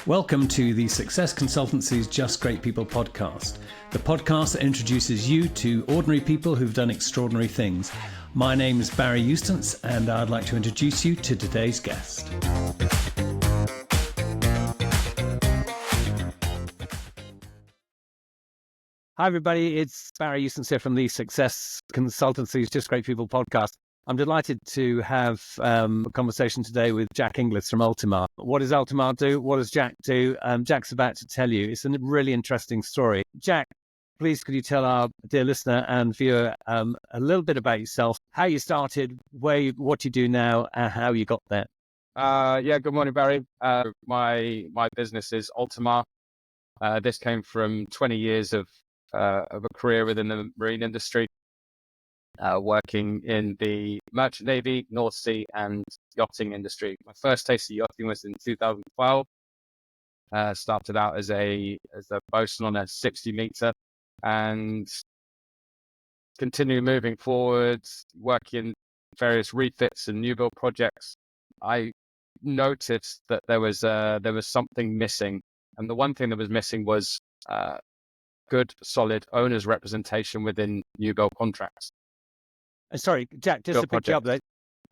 Welcome to the Success Consultancy's Just Great People podcast, the podcast that introduces you to ordinary people who've done extraordinary things. My name is Barry Eustance, and I'd like to introduce you to today's guest. Hi, everybody. It's Barry Eustance here from the Success Consultancy's Just Great People podcast. I'm delighted to have a conversation today with Jack Inglis from Ultimar. What does Ultimar do? What does Jack do? Jack's about to tell you. It's a really interesting story. Jack, please could you tell our dear listener and viewer a little bit about yourself, how you started, what you do now, and how you got there? Good morning, Barry. My business is Ultimar. This came from 20 years of a career within the marine industry. Working in the merchant navy, North Sea, and yachting industry. My first taste of yachting was in 2012. Started out as a bosun on a 60-meter, and continue moving forward, working various refits and new build projects. I noticed that there was something missing, and the one thing that was missing was good, solid owners representation within new build contracts. Sorry, Jack, just to pick you up there.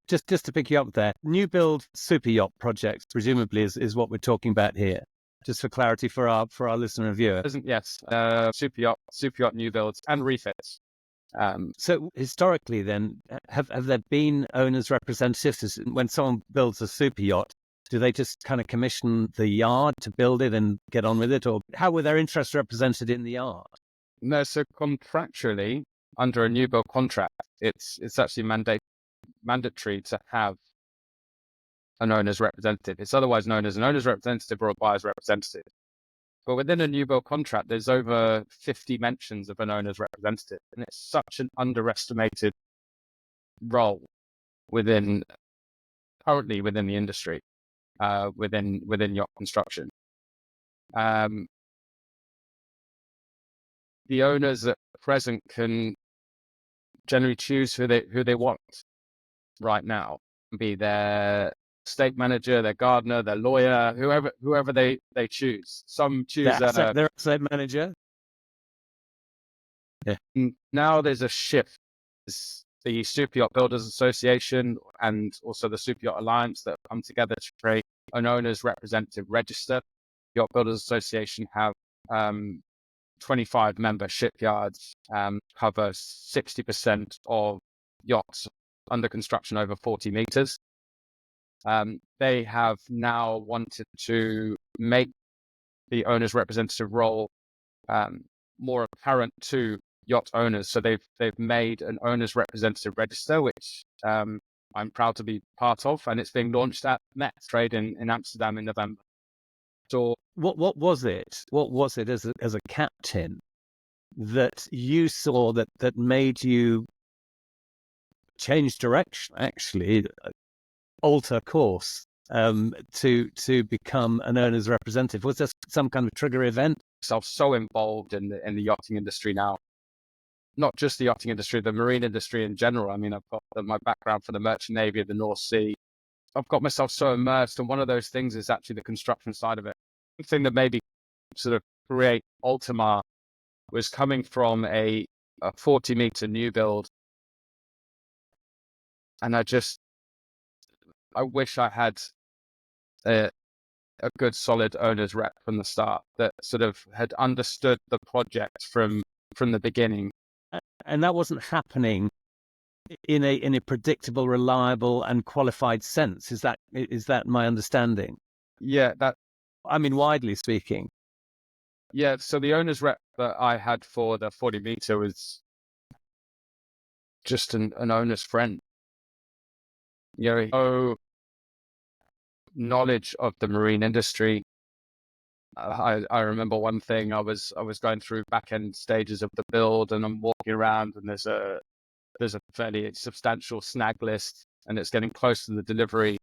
Just to pick you up there, new build super yacht projects presumably is what we're talking about here. Just for clarity for our listener and viewer. Yes, super yacht new builds and refits. So historically, then, have there been owners' representatives? When someone builds a super yacht, do they just kind of commission the yard to build it and get on with it, or how were their interests represented in the yard? No, so contractually, under a new build contract, it's actually mandatory to have an owner's representative. It's otherwise known as an owner's representative or a buyer's representative. But within a new build contract, there's over 50 mentions of an owner's representative, and it's such an underestimated role currently within the industry, within yacht construction. The owners at present can generally choose who they want right now, be their estate manager, their gardener, their lawyer, whoever they choose. Some choose their estate manager. Yeah. Now there's a shift. There's the Super Yacht Builders Association and also the Super Yacht Alliance that have come together to create an owner's representative register. Yacht Builders Association have 25 member shipyards, cover 60% of yachts under construction over 40 meters. They have now wanted to make the owner's representative role more apparent to yacht owners. So they've made an owner's representative register, which I'm proud to be part of, and it's being launched at Met Trade in Amsterdam in November. So what was it? What was it as a captain that you saw that made you change direction, actually alter course to become an owner's representative? Was there some kind of trigger event? I'm so involved in the yachting industry now, not just the yachting industry, the marine industry in general. I mean, I've got my background for the merchant navy of the North Sea. I've got myself so immersed, and one of those things is actually the construction side of it. The thing that made me sort of create Ultimar was coming from a 40-meter new build, and I wish I had a good solid owner's rep from the start that sort of had understood the project from the beginning. And that wasn't happening in a predictable, reliable, and qualified sense. Is that my understanding? Yeah, widely speaking. Yeah, so the owner's rep that I had for the 40-meter was just an owner's friend. No knowledge of the marine industry. I remember one thing. I was going through back end stages of the build, and I'm walking around, and there's a fairly substantial snag list, and it's getting close to the delivery.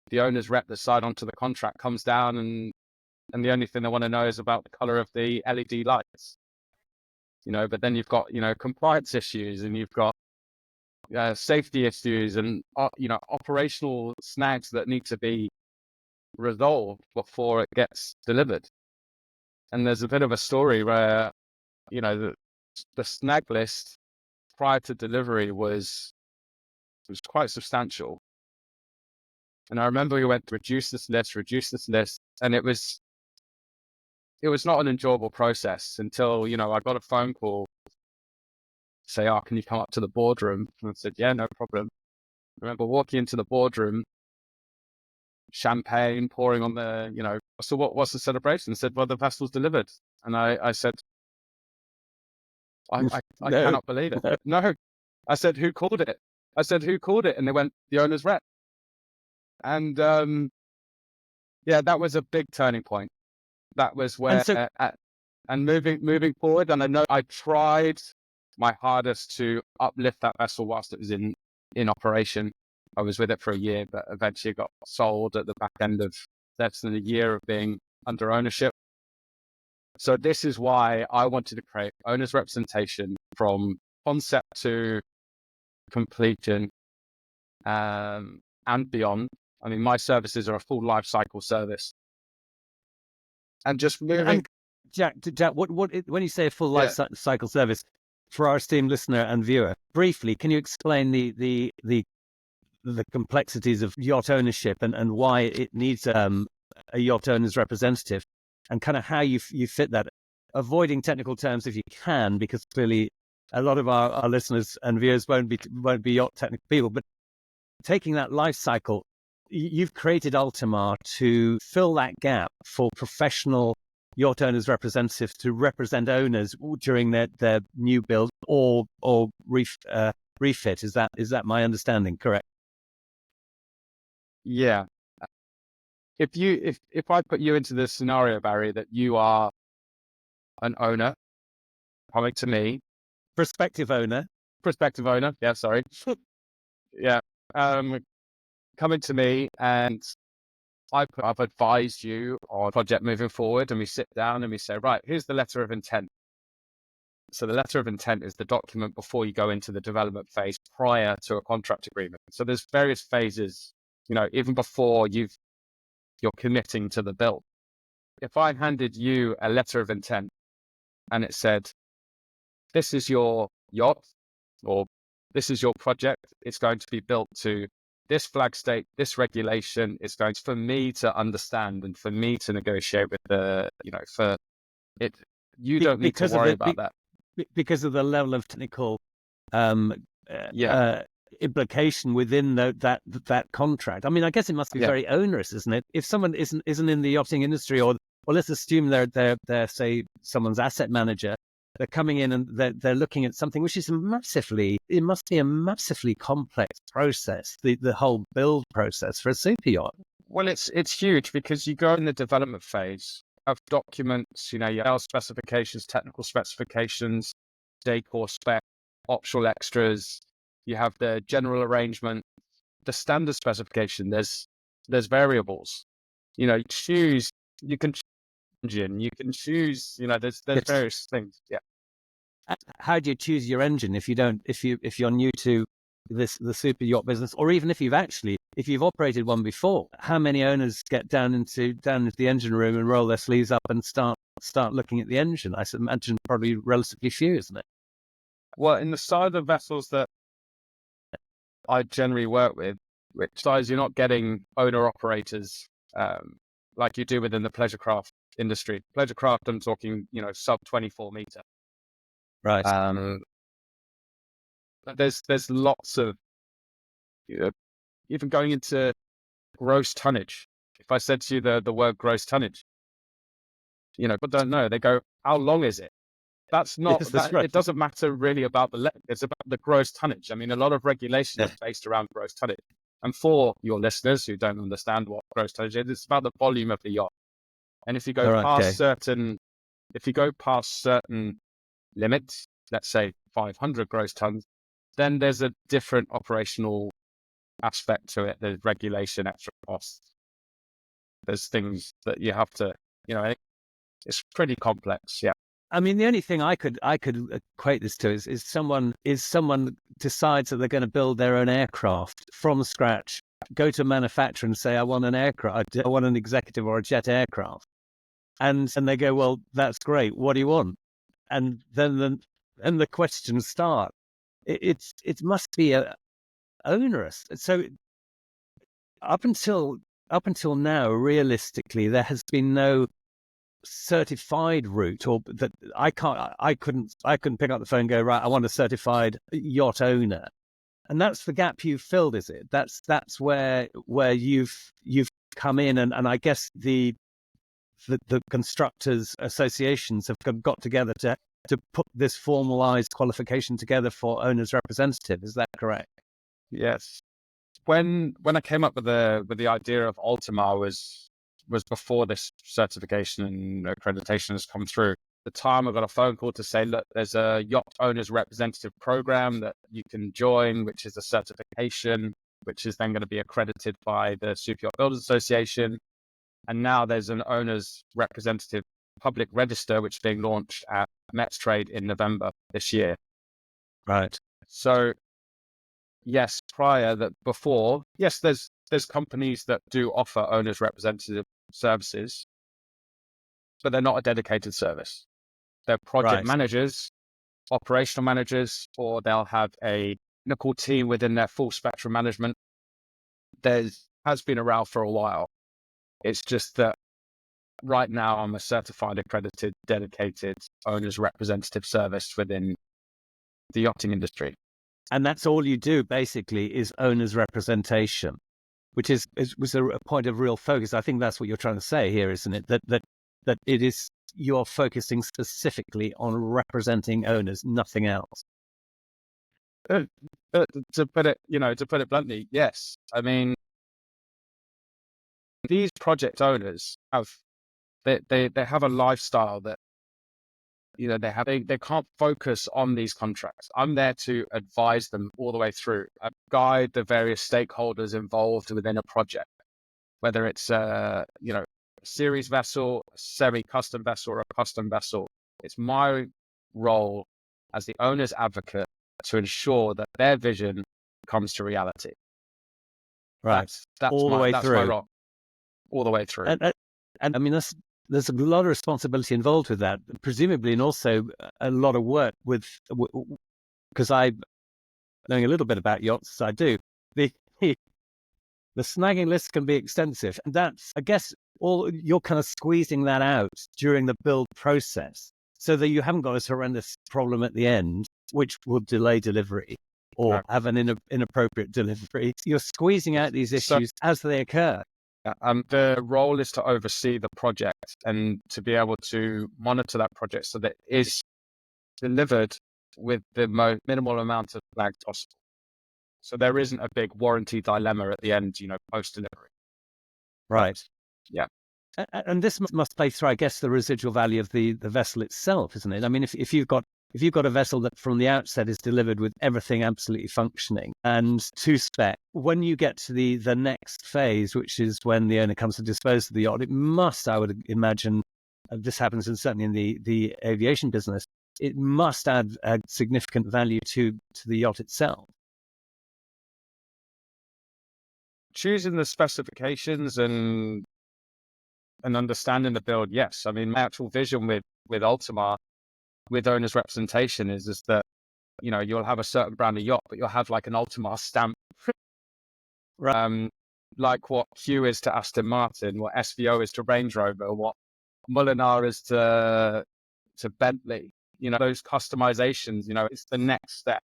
The owner's rep that signed onto the contract comes down, and the only thing they want to know is about the color of the LED lights. But then you've got compliance issues, and you've got safety issues, and operational snags that need to be resolved before it gets delivered. And there's a bit of a story where, the snag list prior to delivery was quite substantial. And I remember we went to reduce this list, and it was not an enjoyable process until, I got a phone call say, "Oh, can you come up to the boardroom?" And I said, "Yeah, no problem." I remember walking into the boardroom, champagne pouring on the, so what's the celebration? I said, "Well, the vessel's delivered." And I said, I No. cannot believe it. No. I said, "Who called it?" And they went, "The owner's rep." And yeah, that was a big turning point. That was And where, so, and moving forward, and I know I tried my hardest to uplift that vessel whilst it was in operation. I was with it for a year, but eventually it got sold at the back end of less than a year of being under ownership. So this is why I wanted to create owner's representation from concept to completion, and beyond. I mean, my services are a full life cycle service, and just moving. and Jack, when you say a full life cycle service, for our esteemed listener and viewer, briefly, can you explain the complexities of yacht ownership and why it needs a yacht owner's representative, and kind of how you fit that, avoiding technical terms if you can, because clearly a lot of our listeners and viewers won't be yacht technical people, but taking that life cycle, you've created Ultimar to fill that gap for professional yacht owners representatives to represent owners during their new build or refit. Is that my understanding correct? Yeah. If I put you into this scenario, Barry, that you are an owner coming to me, Prospective owner. Yeah, sorry. Yeah. Coming to me, and I've advised you on project moving forward, and we sit down and we say, right, here's the letter of intent. So the letter of intent is the document before you go into the development phase prior to a contract agreement. So there's various phases, even before you're committing to the build. If I handed you a letter of intent and it said, this is your yacht, or this is your project, it's going to be built to this flag state, this regulation, it's going for me to understand and for me to negotiate with for it. You don't need to worry about that. Because of the level of technical Yeah. Implication within that contract. I mean, I guess it must be very onerous, isn't it? If someone isn't in the yachting industry, or let's assume they're say someone's asset manager, they're coming in and they're looking at something which is it must be a massively complex process, the whole build process for a super yacht. Well, it's huge, because you go in the development phase of documents, your sales specifications, technical specifications, decor spec, optional extras. You have the general arrangement, the standard specification. There's variables. You can choose engine. You can choose. There's various things. Yeah. How do you choose your engine if you're new to the super yacht business, or even if you've operated one before? How many owners get down into the engine room and roll their sleeves up and start looking at the engine? I imagine probably relatively few, isn't it? Well, in the side of vessels that I generally work with, which size you're not getting owner operators like you do within the pleasure craft industry. Pleasure craft, I'm talking, sub 24 meter. Right. But there's lots of, even going into gross tonnage. If I said to you the word gross tonnage, but don't know, they go, how long is it? That's not, Yes, right. It doesn't matter really about it's about the gross tonnage. I mean, a lot of regulations are based around gross tonnage. And for your listeners who don't understand what gross tonnage is, it's about the volume of the yacht. And if you go past certain limits, let's say 500 gross tons, then there's a different operational aspect to it. There's regulation, extra costs. There's things that you have to, it's pretty complex. Yeah. I mean, the only thing I could equate this to is someone decides that they're going to build their own aircraft from scratch, go to a manufacturer and say, I want an aircraft, I want an executive or a jet aircraft. And they go, well, that's great. What do you want? And then the questions start. It must be onerous. So up until now, realistically, there has been no certified route, or that I couldn't pick up the phone and go, right, I want a certified yacht owner. And that's the gap you've filled, is it? That's where you've come in, and I guess the constructors associations have got together to put this formalized qualification together for owners representative. Is that correct? Yes. When I came up with the idea of Ultima was before this certification and accreditation has come through. At the time, I got a phone call to say, look, there's a yacht owners representative program that you can join, which is a certification, which is then going to be accredited by the Superyacht Builders Association. And now there's an owners representative public register, which is being launched at Met's Trade in November this year. Right. So yes, before, there's companies that do offer owners representative services, but they're not a dedicated service. They're project managers, operational managers, or they'll have a technical team within their full spectrum management. There has been around for a while. It's just that right now I'm a certified, accredited, dedicated owners representative service within the yachting industry. And that's all you do, basically, is owners representation, which was a point of real focus. I think that's what you're trying to say here, isn't it? That it is, you're focusing specifically on representing owners, nothing else. To put it bluntly, yes. I mean, these project owners they have a lifestyle that, they can't focus on these contracts. I'm there to advise them all the way through. I guide the various stakeholders involved within a project, whether it's a series vessel, a semi-custom vessel, or a custom vessel. It's my role as the owner's advocate to ensure that their vision comes to reality. Right. That's all the way through. my role. All the way through. And I mean, there's a lot of responsibility involved with that, presumably, and also a lot of work because I, knowing a little bit about yachts, as I do, the snagging list can be extensive. And that's, I guess, you're kind of squeezing that out during the build process so that you haven't got this horrendous problem at the end, which will delay delivery or have an inappropriate delivery. You're squeezing out these issues as they occur. The role is to oversee the project and to be able to monitor that project so that it is delivered with the minimal amount of lag possible. So there isn't a big warranty dilemma at the end, post-delivery. Right. Yeah. And this must play through, I guess, the residual value of the vessel itself, isn't it? I mean, if you've got a vessel that from the outset is delivered with everything absolutely functioning and to spec, when you get to the next phase, which is when the owner comes to dispose of the yacht, it must, I would imagine, this happens certainly in the aviation business, it must add a significant value to the yacht itself. Choosing the specifications and understanding the build, yes. I mean, my actual vision with Ultimar, with owner's representation is that, you'll have a certain brand of yacht, but you'll have like an Ultimar stamp. Right. Like what Q is to Aston Martin, what SVO is to Range Rover, what Mulinar is to Bentley. Those customizations, it's the next step.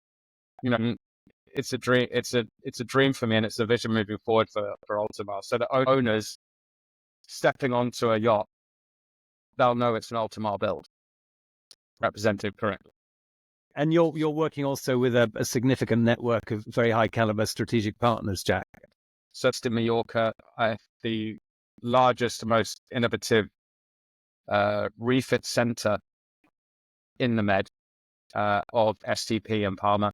It's a dream. It's a dream for me, and it's a vision moving forward for Ultimar. So the owners stepping onto a yacht, they'll know it's an Ultimar build, represented correctly. And you're working also with a significant network of very high caliber strategic partners, Jack. So it's in Mallorca, the largest, most innovative refit center in the Med of STP and Palma.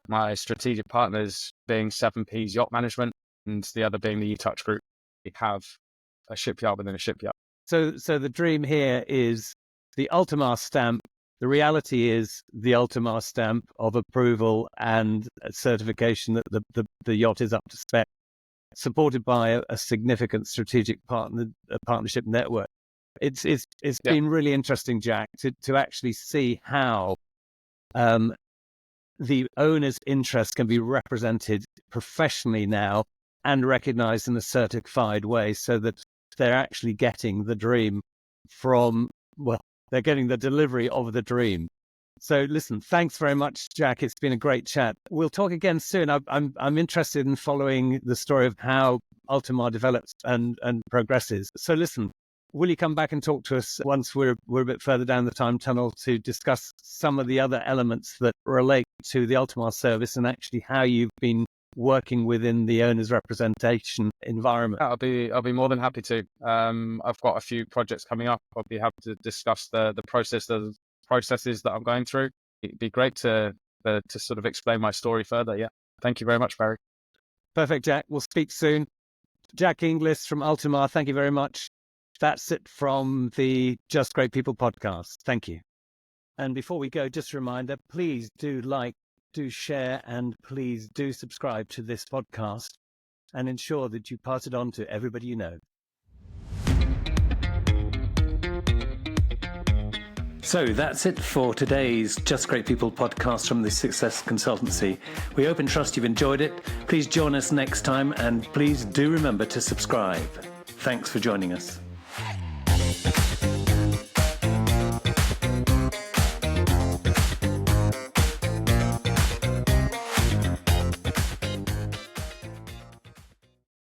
My strategic partners being 7P's Yacht Management, and the other being the eTouch Group. We have a shipyard within a shipyard. So the dream here is the Ultimar stamp. The reality is the Ultimar stamp of approval and certification that the yacht is up to spec. supported by a significant strategic partnership network. It's been really interesting, Jack, to actually see how the owner's interest can be represented professionally now and recognized in a certified way, so that they're actually getting the dream they're getting the delivery of the dream. So listen, thanks very much, Jack. It's been a great chat. We'll talk again soon. I'm interested in following the story of how Ultimar develops and progresses. So listen, will you come back and talk to us once we're a bit further down the time tunnel to discuss some of the other elements that relate to the Ultimar service and actually how you've been working within the owner's representation environment? I'll be more than happy to. I've got a few projects coming up. I'll be happy to discuss the processes that I'm going through. It'd be great to sort of explain my story further. Yeah. Thank you very much, Barry. Perfect, Jack. We'll speak soon. Jack Inglis from Ultimar, thank you very much. That's it from the Just Great People podcast. Thank you. And before we go, just a reminder, please do like, do share, and please do subscribe to this podcast and ensure that you pass it on to everybody you know. So that's it for today's Just Great People podcast from the Success Consultancy. We hope and trust you've enjoyed it. Please join us next time, and please do remember to subscribe. Thanks for joining us.